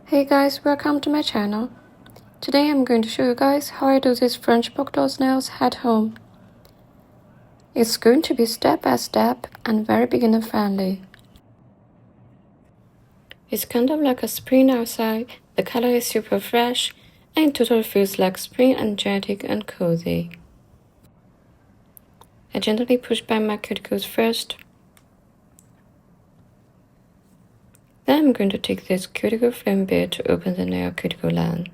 Hey guys, welcome to my channel. Today I'm going to show you guys how I do this French polka dot nails at home. It's going to be step by step and very beginner friendly. It's kind of like a spring outside, the color is super fresh, and it totally feels like spring, energetic and cozy. I gently push back my cuticles first. Then I'm going to take this cuticle flame bit to open the nail cuticle line.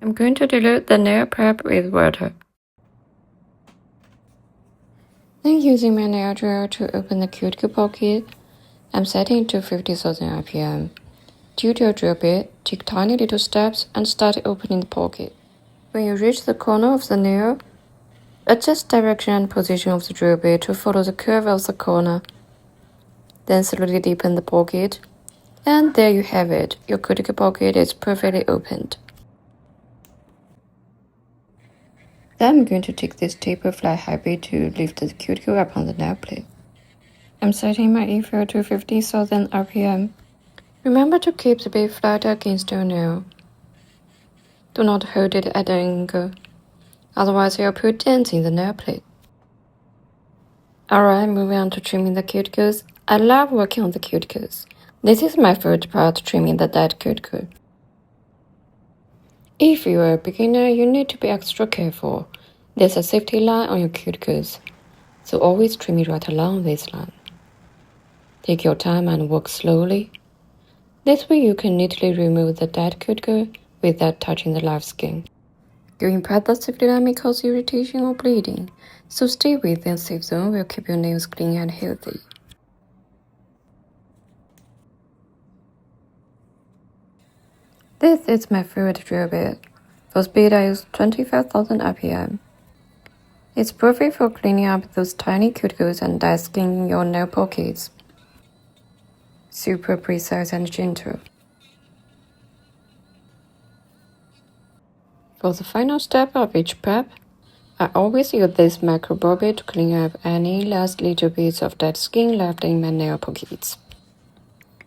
I'm going to dilute the nail prep with water. Then using my nail drill to open the cuticle pocket, I'm setting it to 50,000 RPM. Due to your drill bit, take tiny little steps and start opening the pocket. When you reach the corner of the nail, adjust direction and position of the drill bit to follow the curve of the corner. Then slowly deepen the pocket, and there you have it, your cuticle pocket is perfectly opened. Then I'm going to take this taper fly high bit to lift the cuticle up on the nail plate. I'm setting my infill to 50,000 RPM. Remember to keep the bit flat against your nail. Do not hold it at an angle, otherwise you'll put dents in the nail plate. Alright, moving on to trimming the cuticles. I love working on the cuticles. This is my favorite part, trimming the dead cuticle. If you are a beginner, you need to be extra careful. There's a safety line on your cuticles, so always trim it right along this line. Take your time and work slowly. This way you can neatly remove the dead cuticle without touching the live skin. Going past the safety line may cause irritation or bleeding, so stay within a safe zone will keep your nails clean and healthy. This is my favorite drill bit. For speed I use 25,000 RPM. It's perfect for cleaning up those tiny cuticles and dead skin in your nail pockets. Super precise and gentle. For the final step of each prep, I always use this micro ball bit to clean up any last little bits of dead skin left in my nail pockets.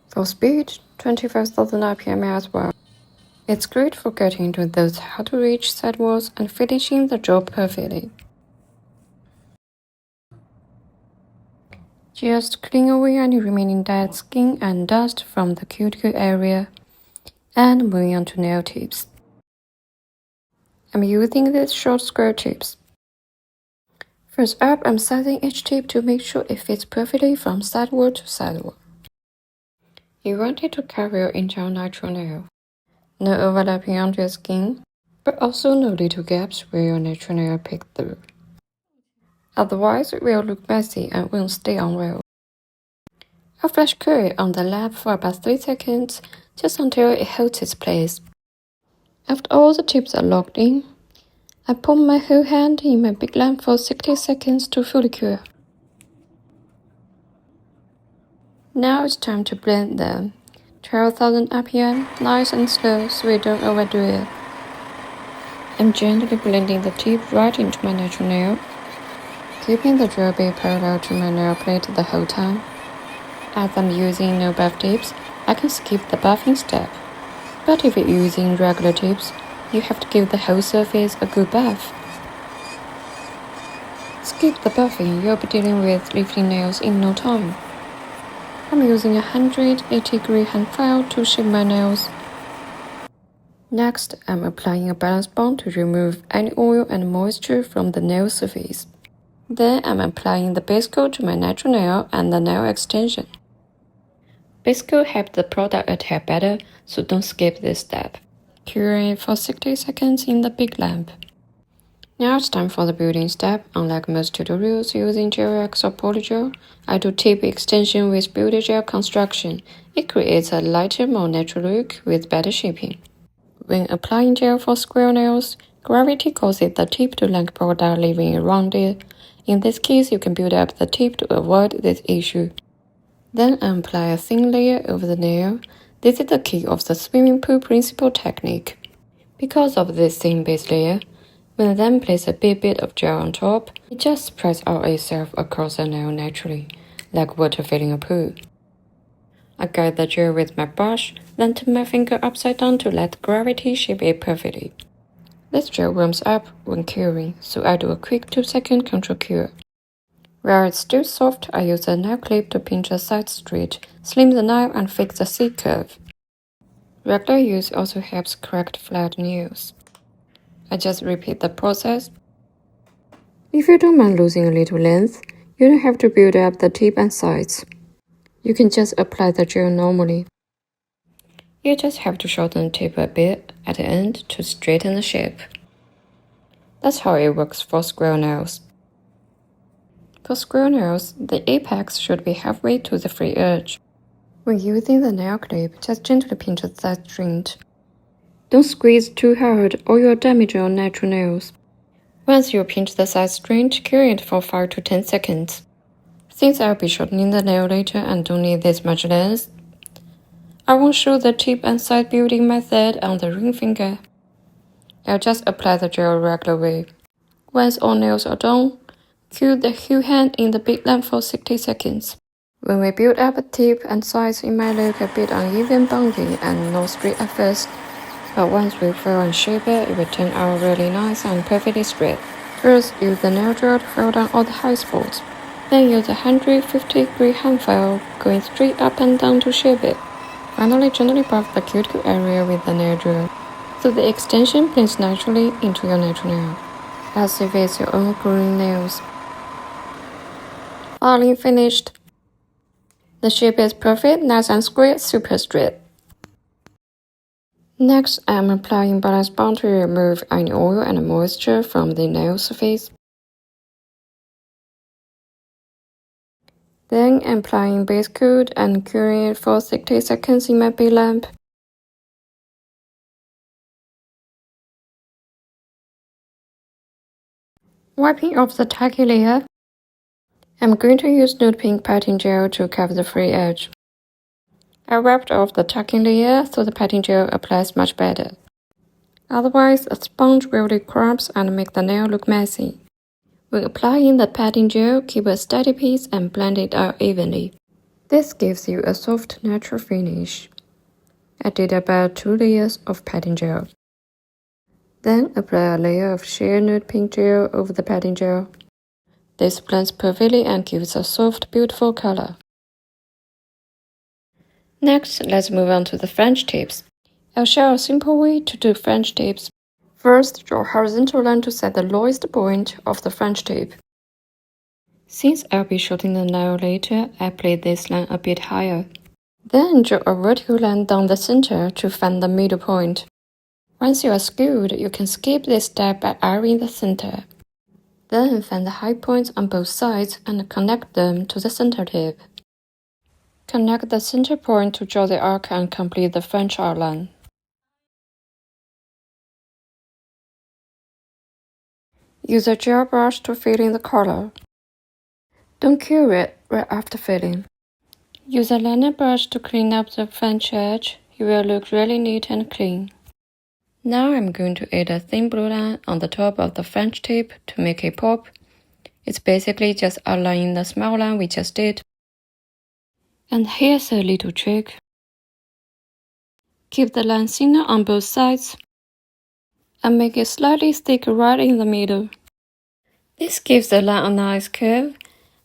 For speed, 25,000 RPM as well. It's great for getting into those hard-to-reach sidewalls and finishing the job perfectly. Just clean away any remaining dead skin and dust from the cuticle area, and moving on to nail tips. I'm using these short square tips. First up, I'm sizing each tip to make sure it fits perfectly from sidewall to sidewall. You want it to cover your entire natural nail. No overlapping onto your skin, but also no little gaps where your natural nail peeks through. Otherwise, it will look messy and won't stay on well. I flash cure it on the lap for about 3 seconds, just until it holds its place. After all the tips are locked in, I pump my whole hand in my big lamp for 60 seconds to fully cure. Now it's time to blend them. 12,000 RPM, nice and slow so we don't overdo it. I'm gently blending the tip right into my natural nail, keeping the drill bit parallel to my nail plate the whole time. As I'm using no buff tips, I can skip the buffing step. But if you're using regular tips, you have to give the whole surface a good buff. Skip the buffing, you'll be dealing with lifting nails in no time. I'm using a 180-degree hand file to shape my nails. Next, I'm applying a balance bond to remove any oil and moisture from the nail surface. Then I'm applying the base coat to my natural nail and the nail extension. Base coat helps the product adhere better, so don't skip this step. Curing it for 60 seconds in the big lamp. Now it's time for the building step. Unlike most tutorials using Gel-X or Polygel, I do tip extension with beauty gel construction. It creates a lighter, more natural look with better shaping. When applying gel for square nails, gravity causes the tip to like product leaving it rounded. In this case, you can build up the tip to avoid this issue. Then apply a thin layer over the nail. This is the key of the swimming pool principle technique. Because of this thin base layer, when I then place a bit of gel on top, it just spreads out itself across the nail naturally, like water filling a pool. I guide the gel with my brush, then turn my finger upside down to let gravity shape it perfectly. This gel warms up when curing, so I do a quick 2-second control cure. Where it's still soft, I use a nail clip to pinch the sides straight, slim the nail and fix the C-curve. Regular use also helps correct flat nails. I just repeat the process. If you don't mind losing a little length, you don't have to build up the tip and sides. You can just apply the gel normally. You just have to shorten the tip a bit at the end to straighten the shape. That's how it works for square nails. For square nails, the apex should be halfway to the free edge. When using the nail clip, just gently pinch the side joint. Don't squeeze too hard or you'll damage your natural nails. Once you pinch the side joint, cure it for 5 to 10 seconds. Since I'll be shortening the nail later and don't need this much length, I won't show the tip and side building method on the ring finger. I'll just apply the gel regular way. Once all nails are done, cure the heel hand in the big lamp for 60 seconds. When we build up a tip and sides, it might look a bit uneven, bumpy, and not straight at first. But once we fill and shape it, it will turn out really nice and perfectly straight. First, use the nail gel to fill down all the high spots. Then use a 150-degree hand file, going straight up and down to shape it. Finally, gently buff the cuticle area with the nail gel, so the extension blends naturally into your natural nail, as if it's your own growing nails. Filing finished. The shape is perfect, nice and square, super straight. Next, I am applying balance bond to remove any oil and moisture from the nail surface. Then applying base coat and curing it for 60 seconds in my big lamp. Wiping off the tacky layer, I'm going to use nude pink painting gel to cover the free edge. I wiped off the tacking layer so the painting gel applies much better. Otherwise, a sponge will leave crumbs and make the nail look messy. When applying the painting gel, keep a steady pace and blend it out evenly. This gives you a soft, natural finish. I did about 2 layers of painting gel. Then apply a layer of sheer nude pink gel over the painting gel. This blends perfectly and gives a soft, beautiful color. Next, let's move on to the French tips. I'll show a simple way to do French tips. First, draw a horizontal line to set the lowest point of the French tip. Since I'll be shortening the nail later, I place this line a bit higher. Then draw a vertical line down the center to find the middle point. Once you are skilled, you can skip this step by ironing the center. Then find the high points on both sides and connect them to the center tip. Connect the center point to draw the arc and complete the French outline. Use a gel brush to fill in the color. Don't cure it right after filling. Use a liner brush to clean up the French edge. It will look really neat and clean. Now I'm going to add a thin blue line on the top of the French tip to make it pop. It's basically just outlining the small line we just did. And here's a little trick. Keep the line thinner on both sides and make it slightly thicker right in the middle. This gives the line a nice curve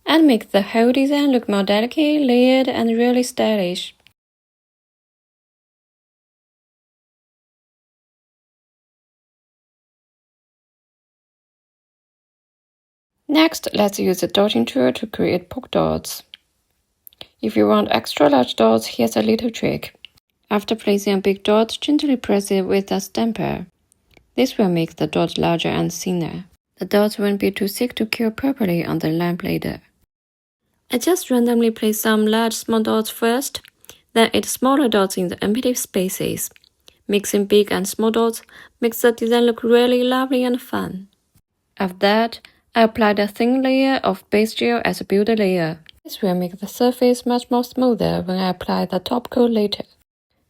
and makes the whole design look more delicate, layered, and really stylish. Next, let's use the dotting tool to create polka dots. If you want extra large dots, here's a little trick. After placing a big dot, gently press it with a stamper. This will make the dot larger and thinner. The dots won't be too thick to cure properly on the lamp later. I just randomly place some large small dots first, then add smaller dots in the empty spaces. Mixing big and small dots makes the design look really lovely and fun. After that, I applied a thin layer of base gel as a builder layer. This will make the surface much more smoother when I apply the top coat later,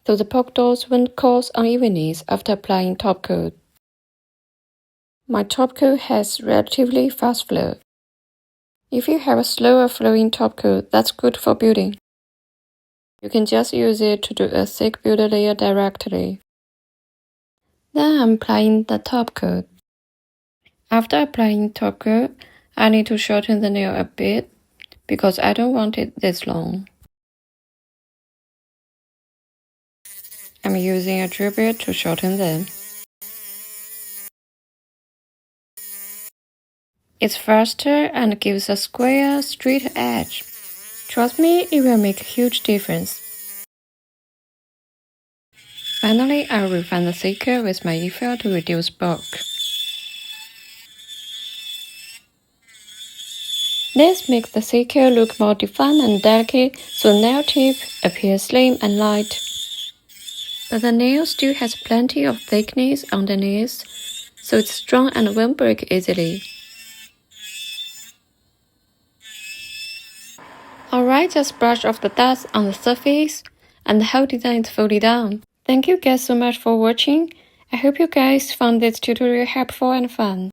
so the polka dots won't cause unevenness after applying top coat. My top coat has relatively fast flow. If you have a slower flowing top coat, that's good for building. You can just use it to do a thick builder layer directly. Then I'm applying the top coat. After applying top coat, I need to shorten the nail a bit because I don't want it this long. I'm using a drill bit to shorten them. It's faster and gives a square, straight edge. Trust me, it will make a huge difference. Finally, I'll refine the thicker with my e-fil to reduce bulk. This makes the thicker look more defined and delicate, so the nail tip appears slim and light. But the nail still has plenty of thickness underneath, so it's strong and won't break easily. Alright, just brush off the dust on the surface, and the whole design is folded down. Thank you guys so much for watching. I hope you guys found this tutorial helpful and fun.